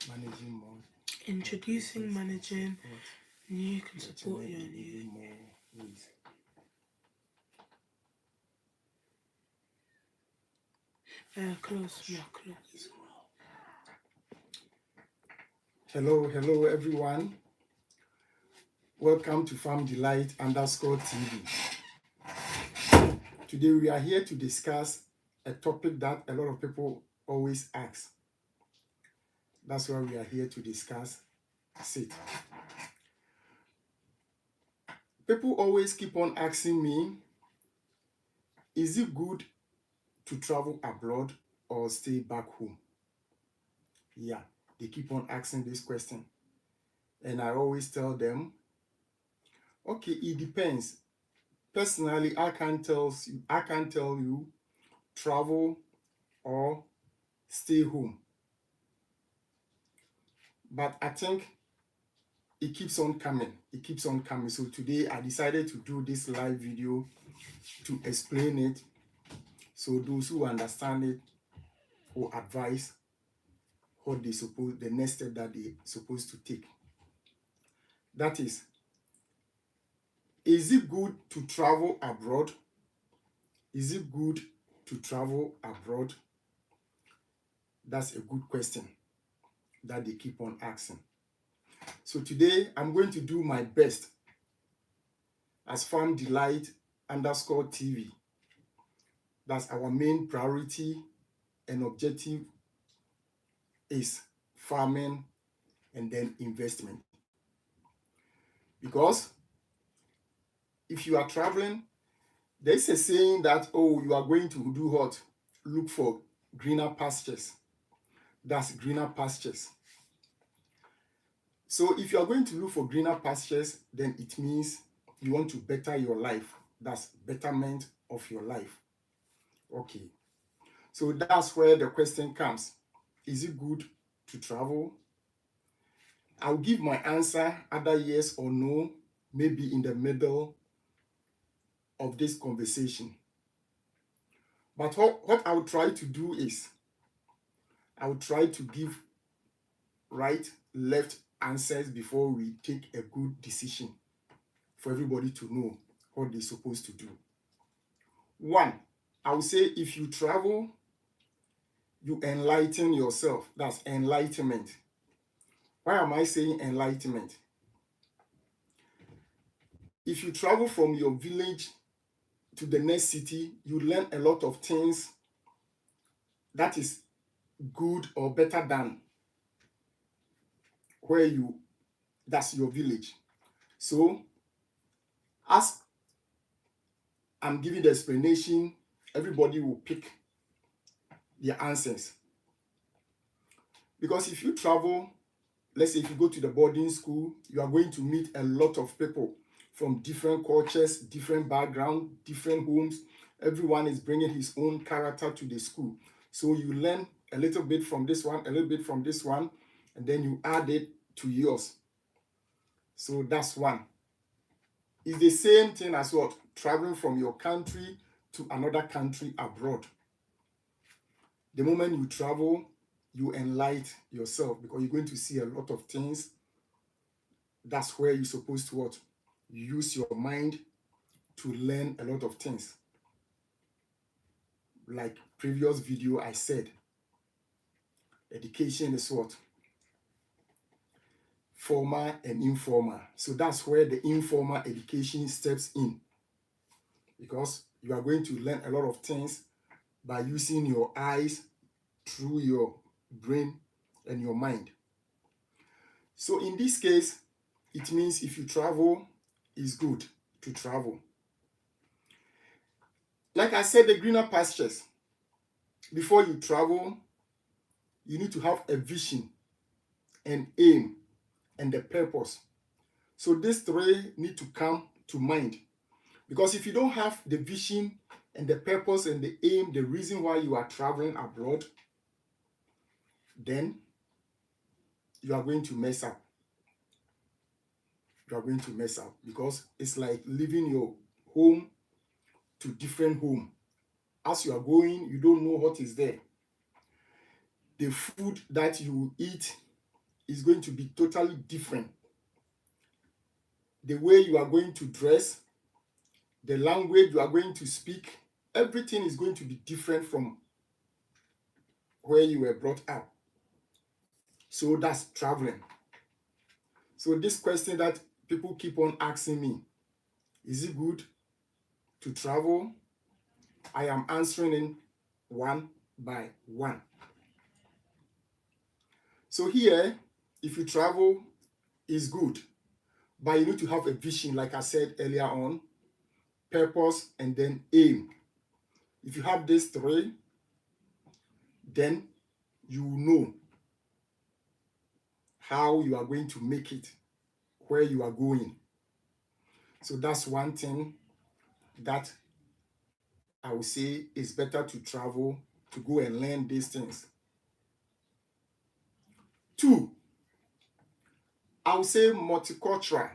managing more, Introducing, managing, support, you can your support channel your in new. even more ways. Close, more close. Hello everyone. Welcome to Farm Delight _TV. Today we are here to discuss a topic that a lot of people always ask. That's why we are here to discuss it. People always keep on asking me, is it good to travel abroad or stay back home? Yeah, they keep on asking this question. And I always tell them, okay, it depends. Personally, I can't tell you travel or stay home. But I think it keeps on coming. It keeps on coming. So today I decided to do this live video to explain it. So those who understand it will advise what the next step that they supposed to take. That is it good to travel abroad? Is it good to travel abroad? That's a good question that they keep on asking. So today I'm going to do my best as Farm Delight _TV. That's our main priority and objective is farming and then investment. Because if you are traveling, there's a saying that, oh, you are going to do what? Look for greener pastures. That's greener pastures. So if you are going to look for greener pastures, then it means you want to better your life. That's betterment of your life. Okay. So that's where the question comes. Is it good to travel? I'll give my answer either yes or no, maybe in the middle of this conversation. But what I will try to do is, I will try to give right, left answers before we take a good decision for everybody to know what they're supposed to do. One, I would say if you travel, you enlighten yourself. That's enlightenment. Why am I saying enlightenment? If you travel from your village to the next city, you learn a lot of things that is good or better than that's your village. So as I'm giving the explanation, everybody will pick their answers. Because if you travel, let's say if you go to the boarding school, you are going to meet a lot of people from different cultures, different backgrounds, different homes. Everyone is bringing his own character to the school. So you learn a little bit from this one, a little bit from this one, and then you add it to yours. So that's one. It's the same thing as what? Traveling from your country to another country abroad. The moment you travel, you enlighten yourself because you're going to see a lot of things. That's where you're supposed to what? Use your mind to learn a lot of things. Like previous video I said, education is what? Formal and informal. So that's where the informal education steps in. Because you are going to learn a lot of things by using your eyes through your brain and your mind. So in this case, it means if you travel, it's good to travel. Like I said, the greener pastures. Before you travel, you need to have a vision, an aim, and the purpose. So these three need to come to mind. Because if you don't have the vision and the purpose and the aim, the reason why you are traveling abroad, then you are going to mess up. You are going to mess up because it's like leaving your home to different home. As you are going, you don't know what is there. The food that you eat is going to be totally different. The way you are going to dress, the language you are going to speak, everything is going to be different from where you were brought up. So that's traveling. So this question that people keep on asking me, is it good to travel? I am answering in one by one. So here, if you travel, is good, but you need to have a vision, like I said earlier on, purpose, and then aim. If you have these three, then you know how you are going to make it, where you are going. So that's one thing that I would say is better to travel, to go and learn these things. Two, I would say multicultural.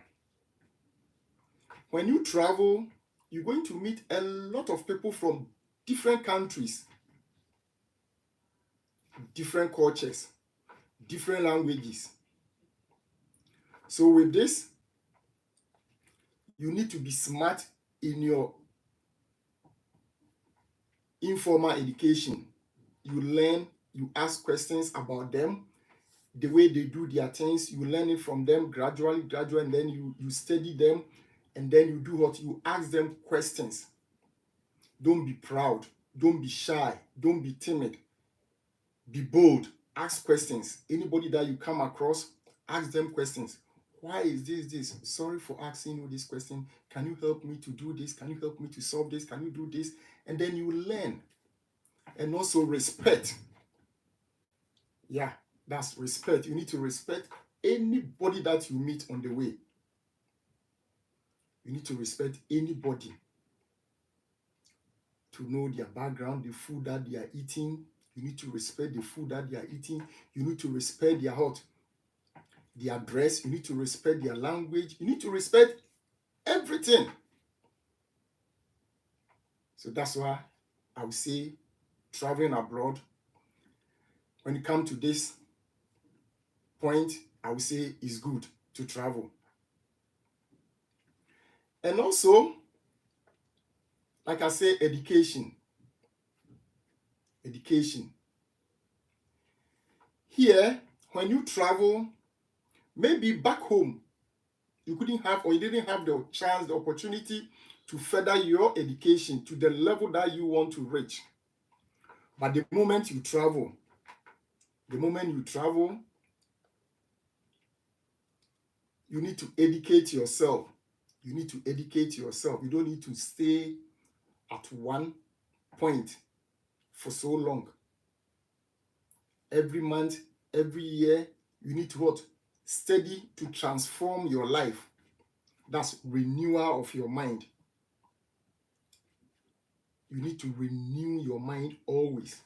When you travel, you're going to meet a lot of people from different countries, different cultures, different languages. So with this, you need to be smart in your informal education. You learn, you ask questions about them, the way they do their things, you learn it from them gradually, and then you study them, and then you do what? You ask them questions. Don't be proud, don't be shy, don't be timid. Be bold, ask questions. Anybody that you come across, ask them questions. Why is this? Sorry for asking you this question. Can you help me to do this? Can you help me to solve this? Can you do this? And then you learn. And also respect. Yeah, that's respect. You need to respect anybody that you meet on the way. You need to respect anybody, to know their background, the food that they are eating. You need to respect the food that they are eating. You need to respect their dress. You need to respect their language. You need to respect everything. So that's why I would say traveling abroad, when it comes to this point, I would say it's good to travel. And also, like I say, education. Education. Here, when you travel, maybe back home, you couldn't have, or you didn't have the chance, the opportunity to further your education to the level that you want to reach. But the moment you travel, you need to educate yourself. You need to educate yourself. You don't need to stay at one point for so long. Every month, every year, you need to what? Study to transform your life. That's renewal of your mind. You need to renew your mind always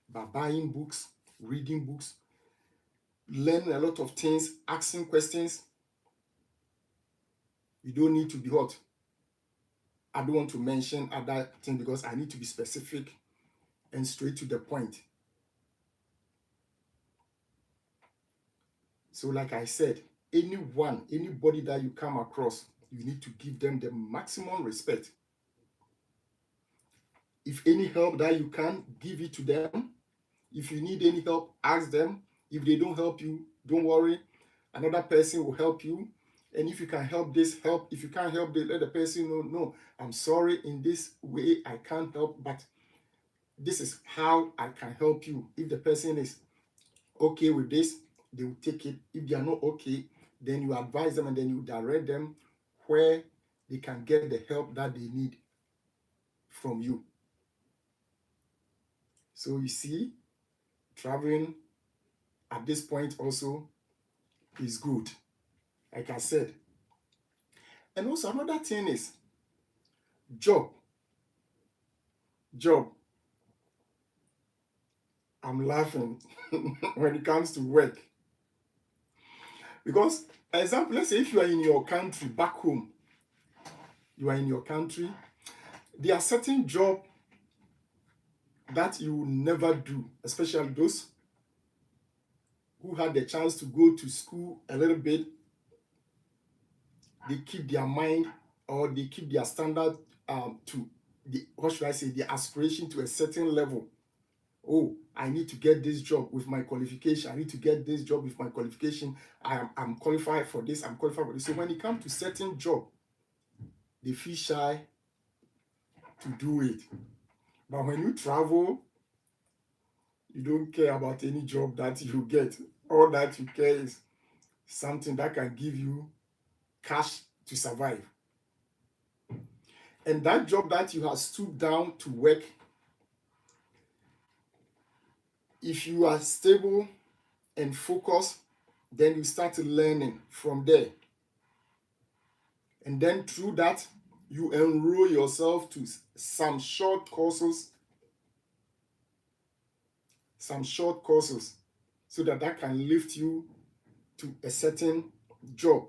by buying books, reading books, learn a lot of things, asking questions. You don't need to be what? I don't want to mention other things because I need to be specific and straight to the point. So like I said, anybody that you come across, you need to give them the maximum respect. If any help that you can, give it to them. If you need any help, ask them. If they don't help you, don't worry. Another person will help you. And if you can help this, help. If you can't help, let the person know, no, I'm sorry, in this way I can't help, but this is how I can help you. If the person is okay with this, they will take it. If they are not okay, then you advise them and then you direct them where they can get the help that they need from you. So you see, traveling at this point also is good, like I said. And also another thing is job. I'm laughing when it comes to work. Because, example, let's say if you are in your country, back home, you are in your country, there are certain jobs that you will never do, especially those who had the chance to go to school a little bit, they keep their mind, or they keep their standard to the, what should I say, the aspiration to a certain level. Oh, I need to get this job with my qualification. I need to get this job with my qualification. I'm qualified for this. I'm qualified for this. So when it comes to certain job, they feel shy to do it. But when you travel, you don't care about any job that you get. All that you care is something that can give you cash to survive. And that job that you have stooped down to work, if you are stable and focused, then you start learning from there. And then through that, you enroll yourself to some short courses, so that can lift you to a certain job.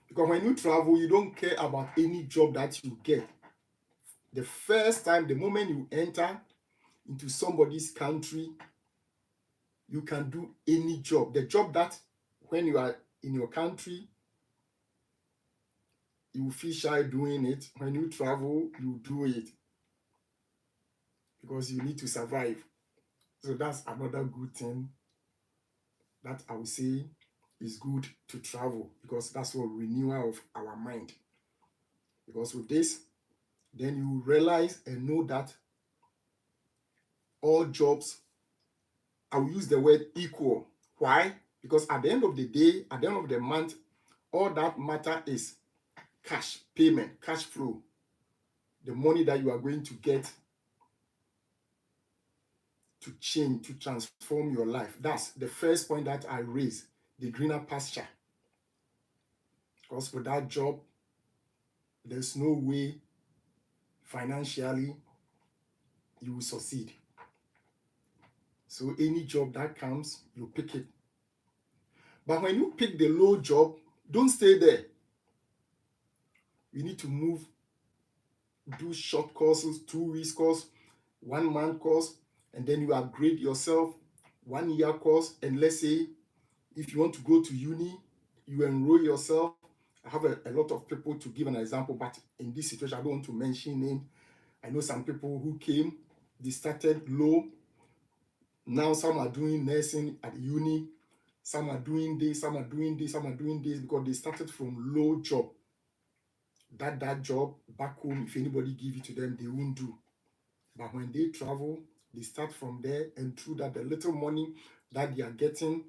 Because when you travel, you don't care about any job that you get. The first time, the moment you enter into somebody's country, you can do any job. The job that when you are in your country, you feel shy doing it. When you travel, you do it because you need to survive. So that's another good thing that I would say is good to travel, because that's what renewal of our mind. Because with this, then you realize and know that all jobs, I will use the word equal. Why? Because at the end of the day, at the end of the month, all that matter is cash payment, cash flow, the money that you are going to get to change, to transform your life. That's the first point that I raised, the greener pasture. Because with that job, there's no way financially you will succeed. So any job that comes, you pick it. But when you pick the low job, don't stay there. You need to move, do short courses, 2 weeks course, 1 month course, and then you upgrade yourself, 1 year course. And let's say if you want to go to uni, you enroll yourself. I have a lot of people to give an example, but in this situation, I don't want to mention name. I know some people who came, they started low. Now some are doing nursing at uni, some are doing this, some are doing this, some are doing this, because they started from low job. That job back home, if anybody give it to them, they won't do. But when they travel, they start from there, and through that, the little money that they are getting,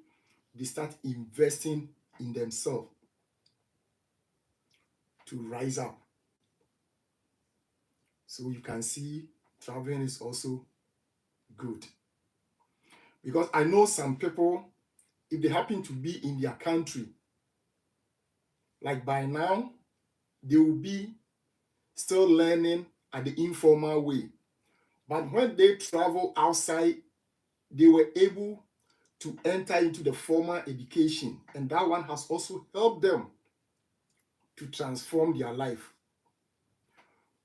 they start investing in themselves to rise up. So you can see traveling is also good. Because I know some people, if they happen to be in their country, like by now, they will be still learning at the informal way. But when they travel outside, they were able to enter into the formal education. And that one has also helped them to transform their life.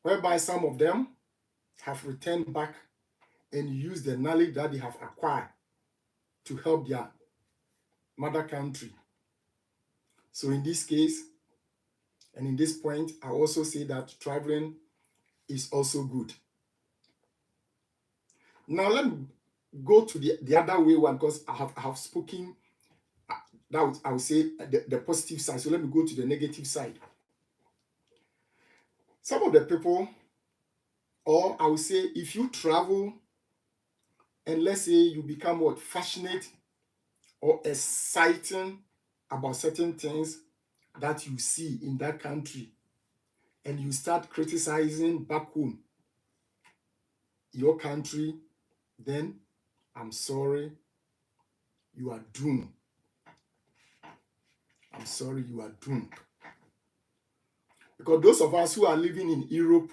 Whereby some of them have returned back and used the knowledge that they have acquired to help their mother country. So in this case, and in this point, I also say that traveling is also good. Now let me go to the other way one, because I have spoken, that I would say the positive side. So let me go to the negative side. Some of the people, or I would say if you travel and let's say you become what, passionate or exciting about certain things that you see in that country, and you start criticizing back home your country, then I'm sorry, you are doomed. I'm sorry, you are doomed. Because those of us who are living in Europe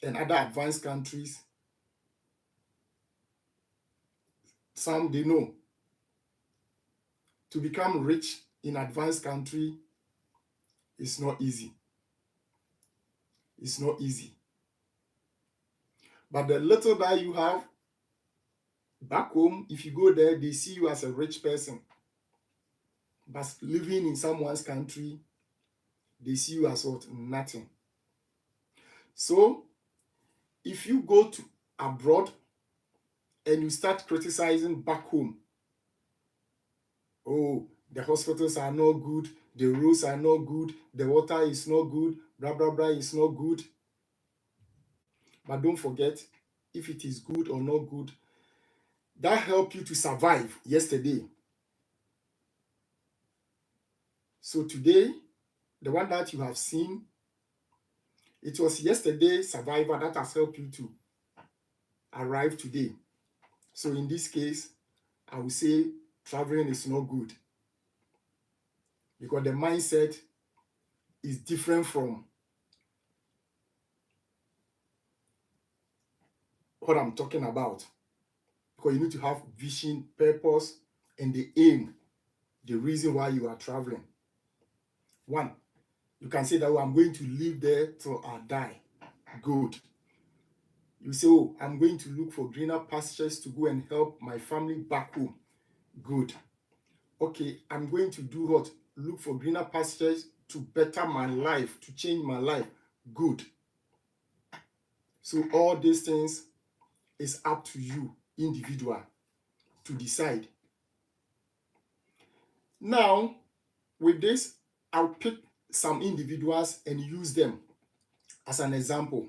and other advanced countries, some they know, to become rich in advanced country is not easy. It's not easy. But the little that you have, Back home, if you go there, they see you as a rich person. But living in someone's country, they see you as what? Nothing. So if you go to abroad and you start criticizing back home, oh, the hospitals are not good, the roads are not good, the water is not good, blah blah blah is not good. But don't forget, if it is good or not good, that helped you to survive yesterday. So today, the one that you have seen, it was yesterday's survivor that has helped you to arrive today. So in this case, I would say traveling is not good because the mindset is different from what I'm talking about. Because you need to have vision, purpose, and the aim, the reason why you are traveling. One, you can say that, oh, I'm going to live there till I die. Good. You say, oh, I'm going to look for greener pastures to go and help my family back home. Good. Okay, I'm going to do what? Look for greener pastures to better my life, to change my life. Good. So all these things is up to you, individual, to decide. Now, with this, I'll pick some individuals and use them as an example.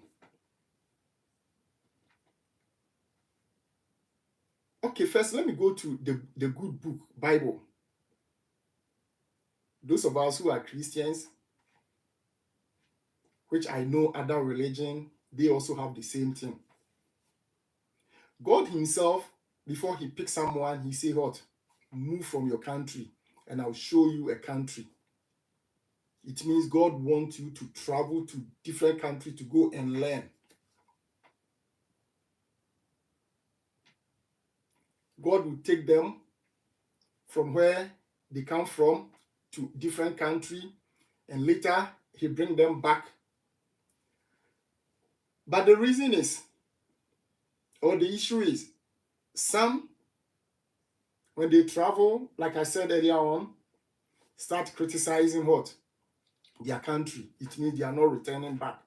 Okay, first, let me go to the good book, Bible. Those of us who are Christians, which I know other religion, they also have the same thing. God himself, before he picks someone, he say what? Move from your country and I'll show you a country. It means God wants you to travel to different countries to go and learn. God will take them from where they come from to different country, and later he bring them back. But the reason is, or the issue is, some, when they travel, like I said earlier on, start criticizing what? Their country. It means they are not returning back.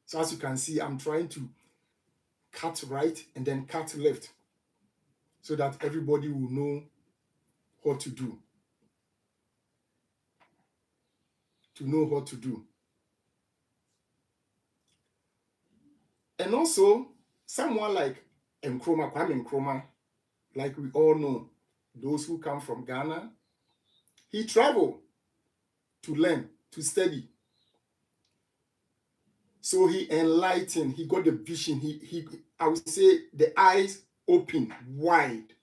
So as you can see, I'm trying to cut right and then cut left so that everybody will know what to do. To know what to do. And also, someone like Kwame Nkrumah, like we all know, those who come from Ghana, he traveled to learn, to study. So he enlightened, he got the vision, I would say the eyes open wide.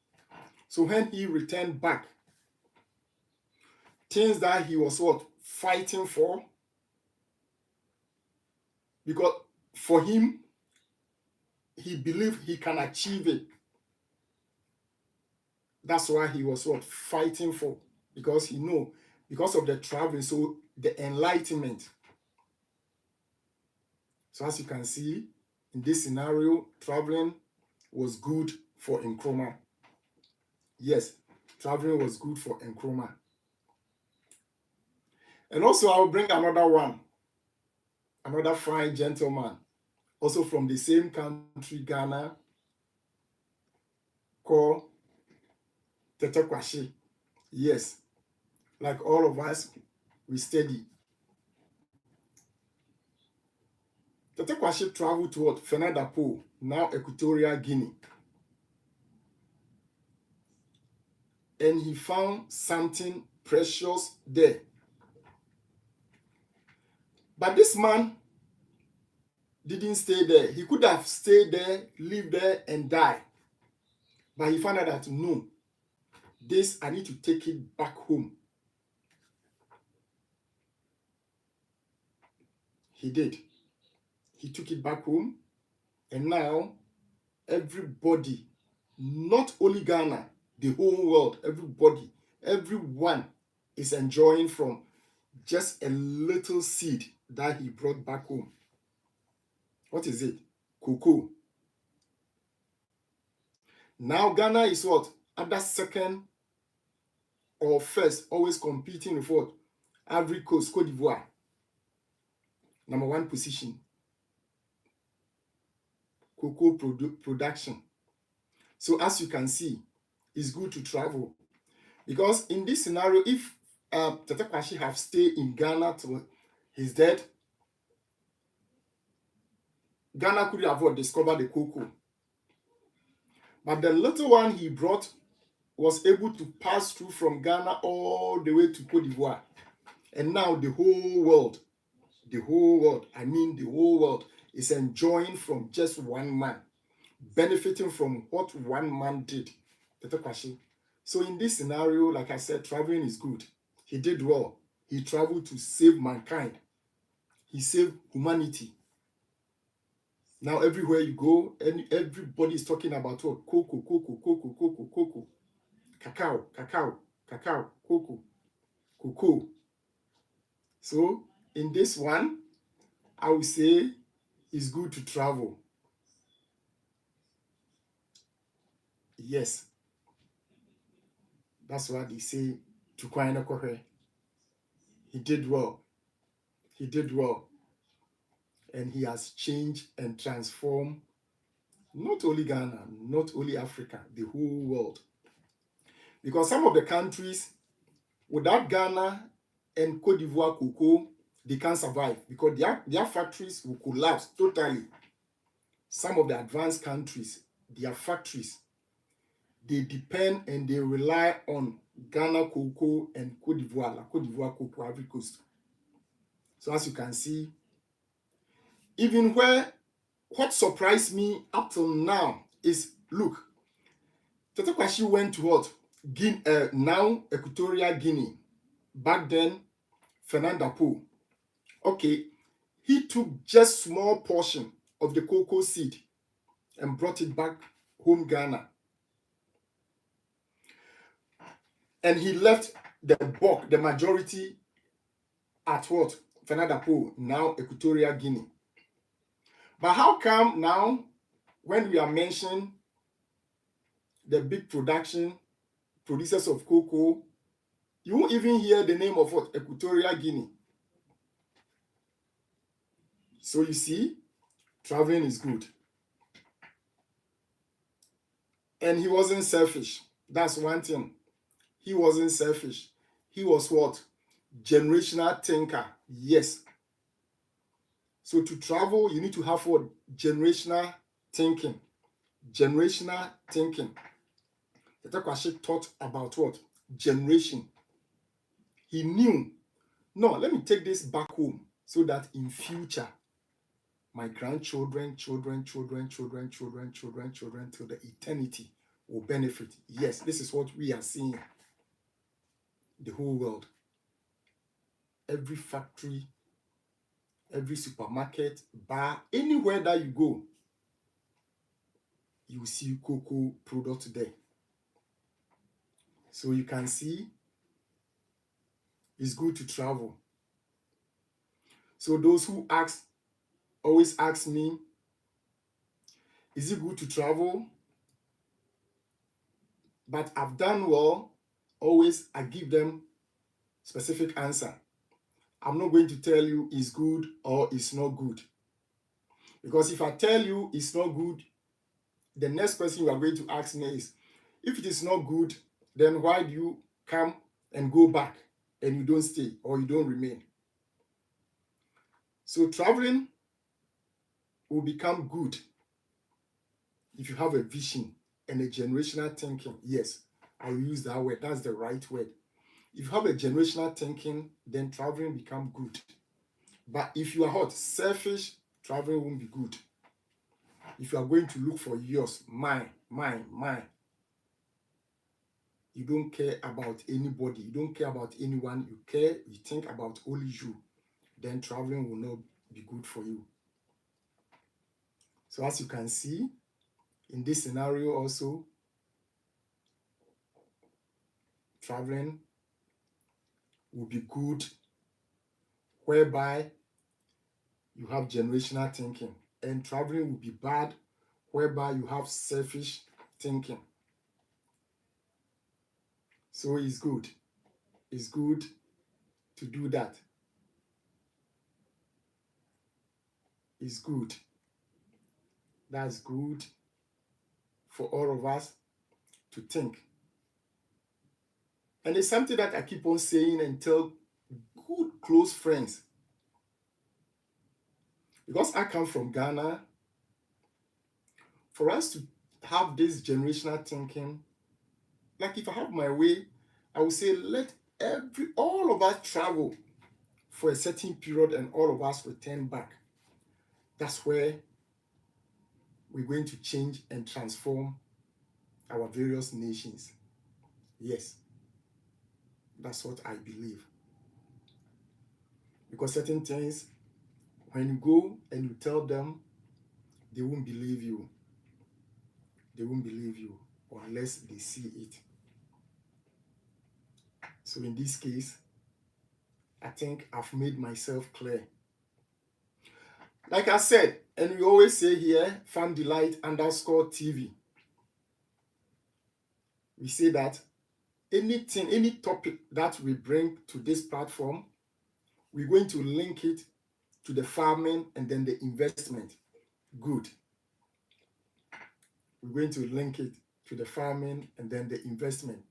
So when he returned back, things that he was what? Fighting for, because for him, he believed he can achieve it. That's why he was what? Fighting for, because he know, because of the traveling, so the enlightenment. So as you can see, in this scenario, traveling was good for Nkrumah. Yes, traveling was good for Nkrumah. And also, I'll bring another one, another fine gentleman, also from the same country, Ghana, called Tete Kwashi. Yes, like all of us, we study. Tete Kwashi traveled to what? Fenadapo, now Equatorial Guinea. And he found something precious there. But this man didn't stay there. He could have stayed there, live there, and die. But he found out that no, this, I need to take it back home. He did. He took it back home, and now everybody, not only Ghana, the whole world, everybody, everyone is enjoying from just a little seed that he brought back home. What is it? Cocoa. Now Ghana is what? Under second or first, always competing with what? Ivory Coast, Cote d'Ivoire. Number 1 position. Cocoa production. So as you can see, it's good to travel. Because in this scenario, if Tete Kwashi have stayed in Ghana till he's dead, Ghana could have discovered the cocoa. But the little one he brought was able to pass through from Ghana all the way to Cote d'Ivoire. And now the whole world, I mean the whole world, is enjoying from just one man, benefiting from what one man did. Tete Kwashi. So in this scenario, like I said, traveling is good. He did well. He traveled to save mankind. He saved humanity. Now everywhere you go, everybody is talking about what? Cocoa, cocoa, cocoa, cocoa, cocoa. Cacao, cacao, cacao, cocoa, cocoa. So in this one, I would say it's good to travel. Yes. That's what they say to Kwame Kohe. He did well. He did well. And he has changed and transformed not only Ghana, not only Africa, the whole world. Because some of the countries, without Ghana and Cote d'Ivoire cocoa, they can't survive because their factories will collapse totally. Some of the advanced countries, their factories, they depend and they rely on Ghana cocoa and Cote d'Ivoire, la Cote d'Ivoire cocoa, Ivory Coast. So as you can see, even what surprised me up till now is, look, Tete Kwashi went to what? Now Equatorial Guinea. Back then, Fernanda Po. Okay, he took just small portion of the cocoa seed and brought it back home Ghana. And he left the bulk, the majority at what? Fernanda Po, now Equatorial Guinea. But how come now, when we are mentioning the big producers of cocoa, you won't even hear the name of what? Equatorial Guinea. So you see, traveling is good. And he wasn't selfish. That's one thing. He wasn't selfish. He was what? Generational thinker. Yes. So to travel, you need to have what? Generational thinking. Generational thinking. Tete Kwashi thought about what? Generation. He knew, no, let me take this back home so that in future, my grandchildren, children, till the eternity will benefit. Yes, this is what we are seeing. The whole world. Every factory, every supermarket, bar, anywhere that you go, you will see cocoa product there. So you can see it's good to travel. So those who always ask me, is it good to travel? But I've done well. Always I give them specific answer. I'm not going to tell you it's good or it's not good. Because if I tell you it's not good, the next question you are going to ask me is, if it is not good, then why do you come and go back and you don't stay or you don't remain? So traveling will become good if you have a vision and a generational thinking. Yes, I will use that word. That's the right word. If you have a generational thinking, then traveling become good. But if you are hot, selfish, traveling won't be good. If you are going to look for yours, mine, you don't care about anybody, you don't care about anyone, you think about only you, then traveling will not be good for you. So as you can see, in this scenario also, traveling will be good, whereby you have generational thinking, and traveling will be bad, whereby you have selfish thinking. So it's good. It's good to do that. It's good. That's good for all of us to think. And it's something that I keep on saying and tell good close friends. Because I come from Ghana, for us to have this generational thinking, like if I have my way, I would say let all of us travel for a certain period and all of us return back. That's where we're going to change and transform our various nations. Yes, that's what I believe. Because certain things, when you go and you tell them, they won't believe you. They won't believe you unless they see it. So in this case, I think I've made myself clear. Like I said, and we always say here, FarmDelight_TV. We say that anything, any topic that we bring to this platform, we're going to link it to the farming and then the investment. Good. We're going to link it to the farming and then the investment.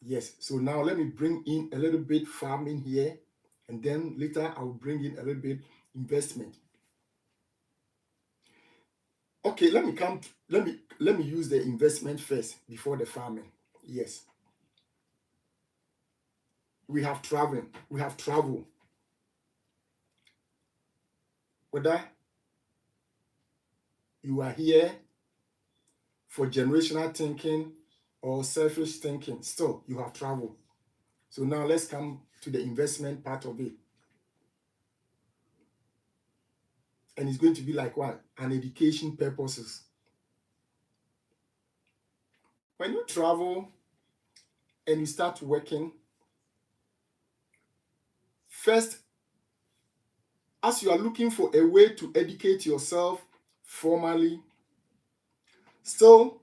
Yes. So now let me bring in a little bit farming here, and then later I'll bring in a little bit investment. Okay, let me use the investment first before the farming. Yes. We have travel. Whether you are here for generational thinking or selfish thinking, still you have travel. So now let's come to the investment part of it. And it's going to be like what? An education purposes. When you travel and you start working, first, as you are looking for a way to educate yourself formally, still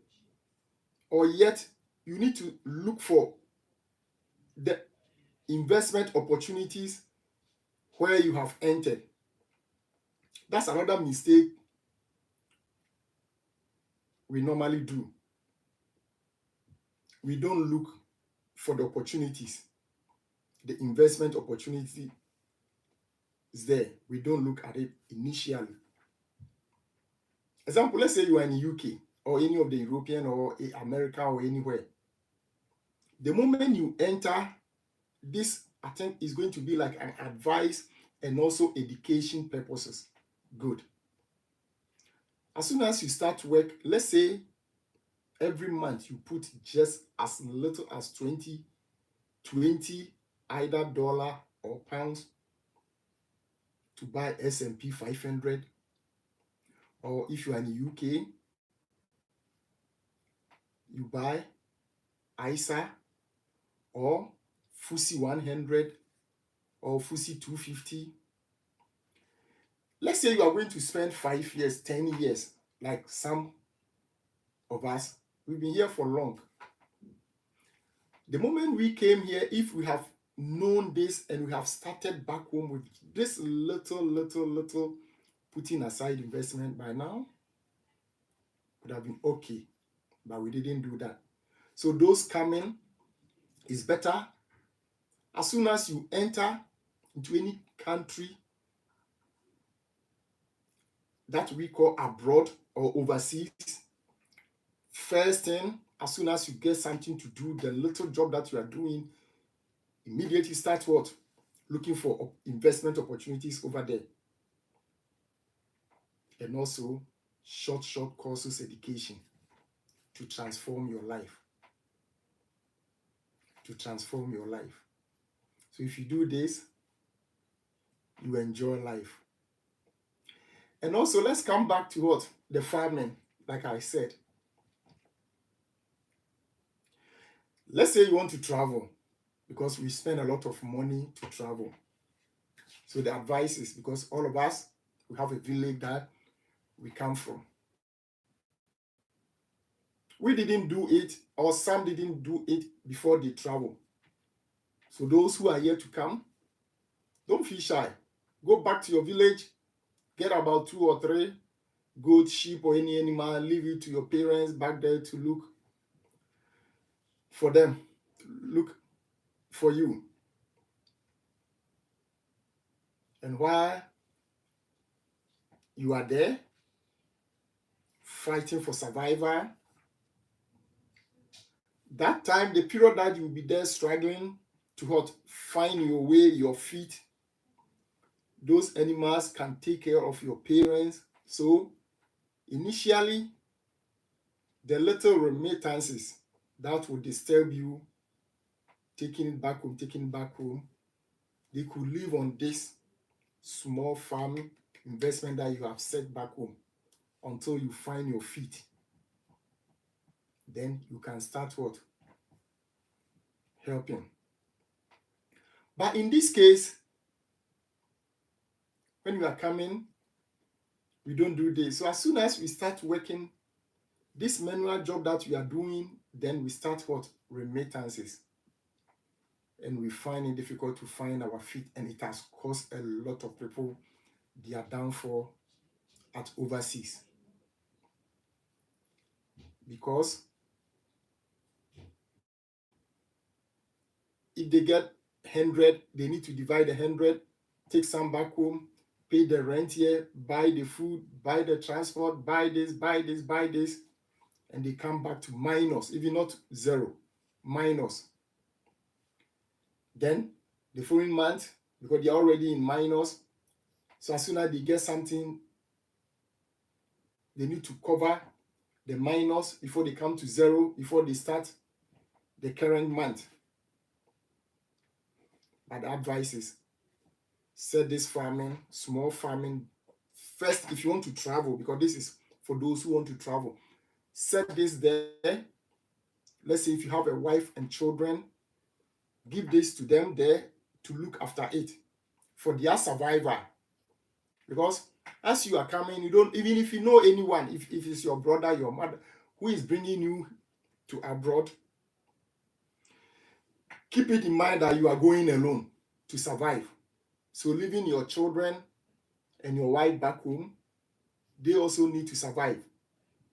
or yet, you need to look for the investment opportunities where you have entered. That's another mistake we normally do. We don't look for the opportunities. The investment opportunity is there. We don't look at it initially. Example, let's say you are in the UK or any of the European or America or anywhere. The moment you enter, this I think is going to be like an advice and also education purposes. Good. As soon as you start work, let's say every month you put just as little as 20 either dollar or pounds to buy S&P 500, or if you are in the UK, you buy ISA or FTSE 100 or FTSE 250. Let's say you are going to spend 5 years, 10 years, like some of us. We've been here for long. The moment we came here, if we have known this and we have started back home with this little putting aside investment, by now would have been okay, but we didn't do that. So those coming is better. As soon as you enter into any country that we call abroad or overseas, first thing, as soon as you get something to do, the little job that you are doing, immediately start what? Looking for investment opportunities over there. And also short courses education to transform your life. So if you do this, you enjoy life. And also let's come back to what? The farming, like I said. Let's say you want to travel, because we spend a lot of money to travel. So the advice is, because all of us, we have a village that we come from. we didn't do it, or some didn't do it before they travel. So those who are yet to come, don't feel shy. Go back to your village, get about 2 or 3 goat, sheep, or any animal, leave it to your parents back there to look for them, look for you. And while you are there, fighting for survival, that time, the period that you'll be there struggling to what? Find your way, your feet, those animals can take care of your parents. So initially, the little remittances that would disturb you, taking it back home, they could live on this small farm investment that you have set back home until you find your feet. Then you can start what? Helping. But in this case, when you are coming, we don't do this. So as soon as we start working, this manual job that we are doing, then we start what? Remittances. And we find it difficult to find our feet, and it has caused a lot of people their downfall at overseas. Because if they get 100, they need to divide the 100, take some back home, pay the rent here, buy the food, buy the transport, buy this, and they come back to minus, even not zero, minus. Then the following month, because they're already in minus, so as soon as they get something, they need to cover the minus before they come to zero, before they start the current month. But the advice is, set this farming, small farming, first if you want to travel, because this is for those who want to travel. Set this there. Let's say if you have a wife and children, give this to them there to look after it for their survival. Because as you are coming, you don't, even if you know anyone, if it's your brother, your mother, who is bringing you to abroad, keep it in mind that you are going alone to survive. So leaving your children and your wife back home, they also need to survive.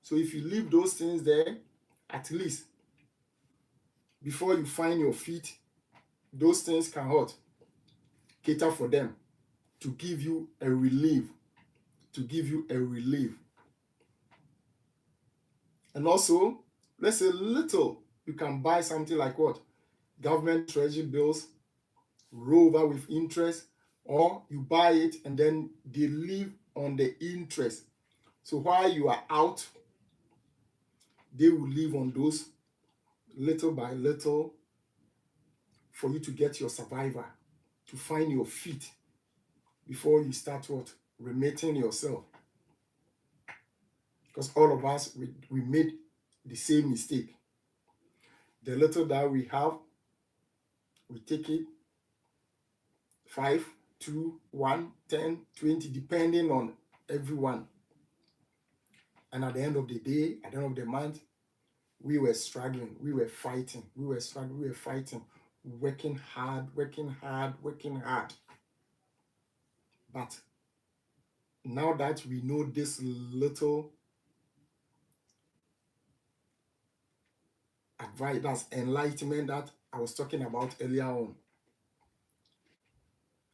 So if you leave those things there, at least before you find your feet, those things can what? Cater for them to give you a relief. And also, let's say little, you can buy something like what? Government treasury bills, roll over with interest, or you buy it and then they live on the interest. So while you are out, they will live on those little by little for you to get your survivor, to find your feet before you start what? Remitting yourself. Because all of us, we made the same mistake. The little that we have, we take it 5, 2, 1, 10, 20, depending on everyone. And at the end of the day, at the end of the month, we were struggling, we were fighting, working hard. But now that we know this little advice, that's enlightenment that I was talking about earlier on.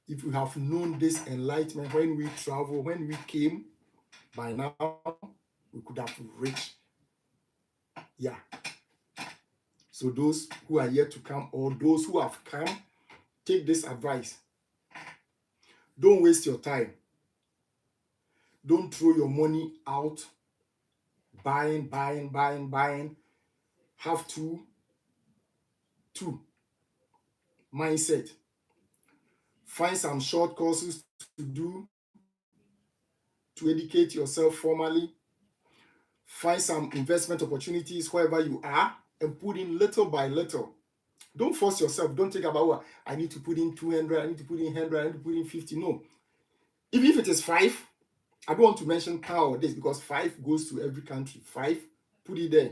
If we have known this enlightenment when we travel, when we came, by now we could have reached. Yeah. So those who are yet to come, or those who have come, take this advice. Don't waste your time. Don't throw your money out buying. Have two mindset. Find some short courses to do to educate yourself formally. Find some investment opportunities wherever you are and put in little by little. Don't force yourself. Don't think about, well, I need to put in 200, I need to put in 100, I need to put in 50. No. Even if it is 5, I don't want to mention power or this because 5 goes to every country. 5, put it there.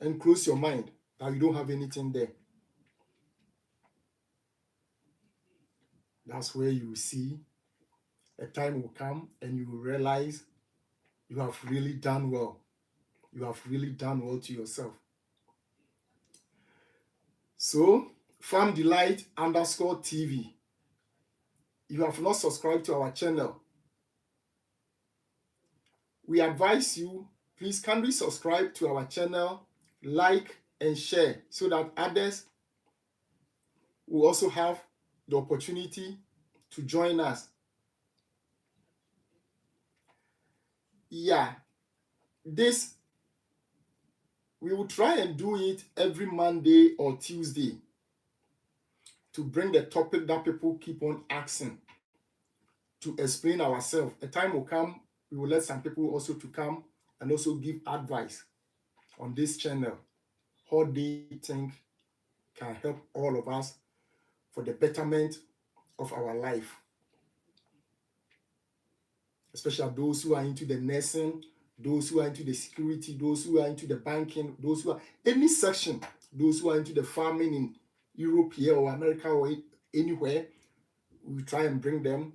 and close your mind that you don't have anything there. That's where you will see a time will come and you will realize you have really done well. You have really done well to yourself. So, Farm Delight _ TV. You have not subscribed to our channel. We advise you, please kindly subscribe to our channel, like and share so that others will also have the opportunity to join us. Yeah, this we will try and do it every Monday or Tuesday to bring the topic that people keep on asking, to explain ourselves. A time will come, we will let some people also to come and also give advice on this channel, how they think can help all of us for the betterment of our life, especially those who are into the nursing, those who are into the security, those who are into the banking, those who are any section, those who are into the farming in Europe here or America or anywhere. We try and bring them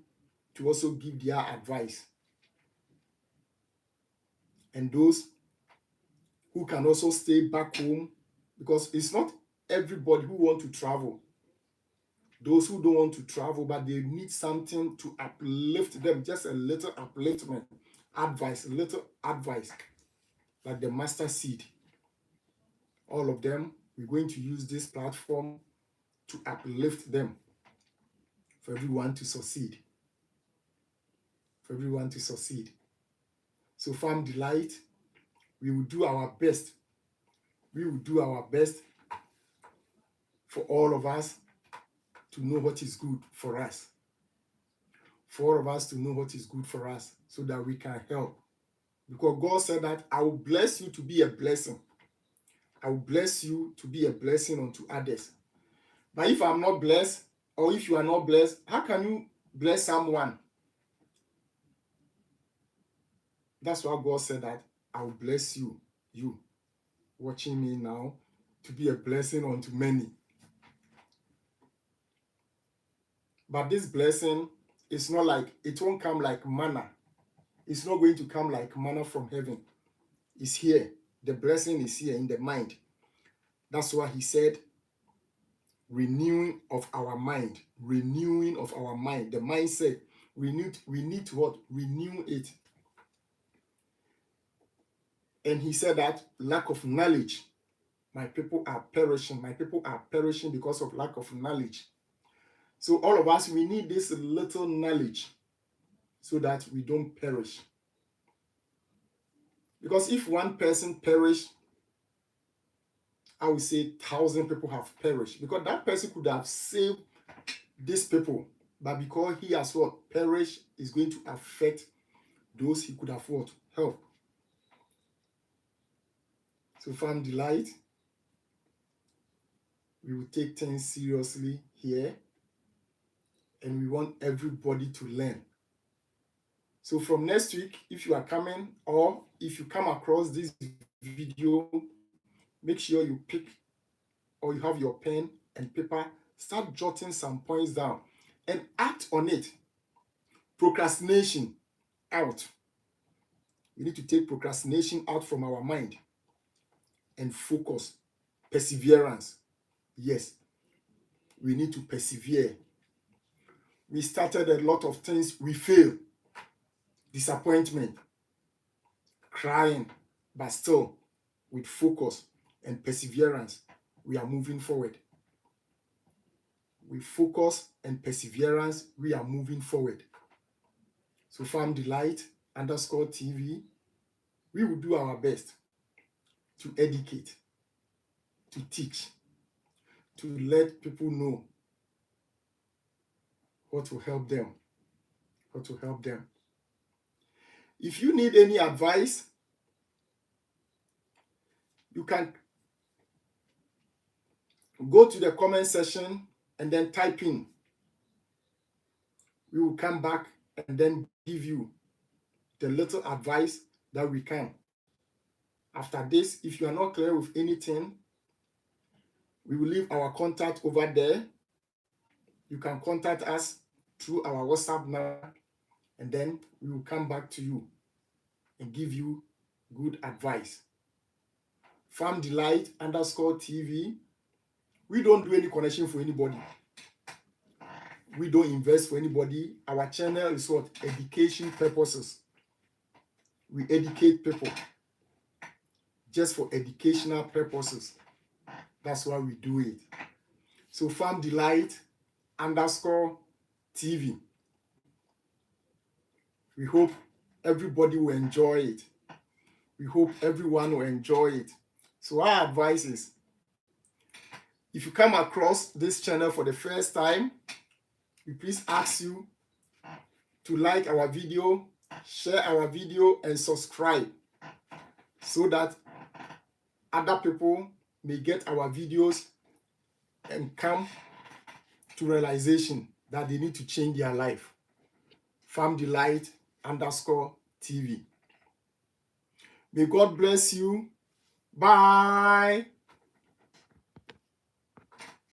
to also give their advice. And those who can also stay back home, because it's not everybody who want to travel. Those who don't want to travel, but they need something to uplift them, just a little upliftment, advice, a little advice, like the mustard seed. All of them, we're going to use this platform to uplift them, for everyone to succeed. For everyone to succeed. So Farm Delight, we will do our best. We will do our best for all of us to know what is good for us. For all of us to know what is good for us so that we can help. Because God said that I will bless you to be a blessing. I will bless you to be a blessing unto others. But if I'm not blessed, or if you are not blessed, how can you bless someone? That's why God said that I will bless you, you watching me now, to be a blessing unto many. But this blessing is not like, it won't come like manna. It's not going to come like manna from heaven. It's here. The blessing is here in the mind. That's why he said, renewing of our mind. Renewing of our mind. The mindset. We need to what? Renew it. And he said that lack of knowledge. My people are perishing. My people are perishing because of lack of knowledge. So all of us, we need this little knowledge so that we don't perish. Because if one person perish, I would say 1,000 people have perished. Because that person could have saved these people. But because he has what? Perished, is going to affect those he could have what? Help. So Farm Delight, we will take things seriously here. And we want everybody to learn. So from next week, if you are coming or if you come across this video, make sure you pick or you have your pen and paper, start jotting some points down and act on it. Procrastination out. We need to take procrastination out from our mind and focus. Perseverance. Yes, we need to persevere. We started a lot of things, we failed. Disappointment, crying, but still with focus and perseverance, we are moving forward. With focus and perseverance, we are moving forward. So Farm Delight _ TV, we will do our best to educate, to teach, to let people know what will help them. What will help them. If you need any advice, you can go to the comment section and then type in. We will come back and then give you the little advice that we can. After this, if you are not clear with anything, we will leave our contact over there. You can contact us through our WhatsApp number, and then we will come back to you and give you good advice. Farm Delight _TV. We don't do any connection for anybody. We don't invest for anybody. Our channel is what? Education purposes. We educate people just for educational purposes. That's why we do it. So Farm Delight _TV. We hope everybody will enjoy it. We hope everyone will enjoy it. So our advice is, if you come across this channel for the first time, we please ask you to like our video, share our video, and subscribe so that other people may get our videos and come to realization that they need to change their life. Farm Delight _TV. May God bless you. Bye.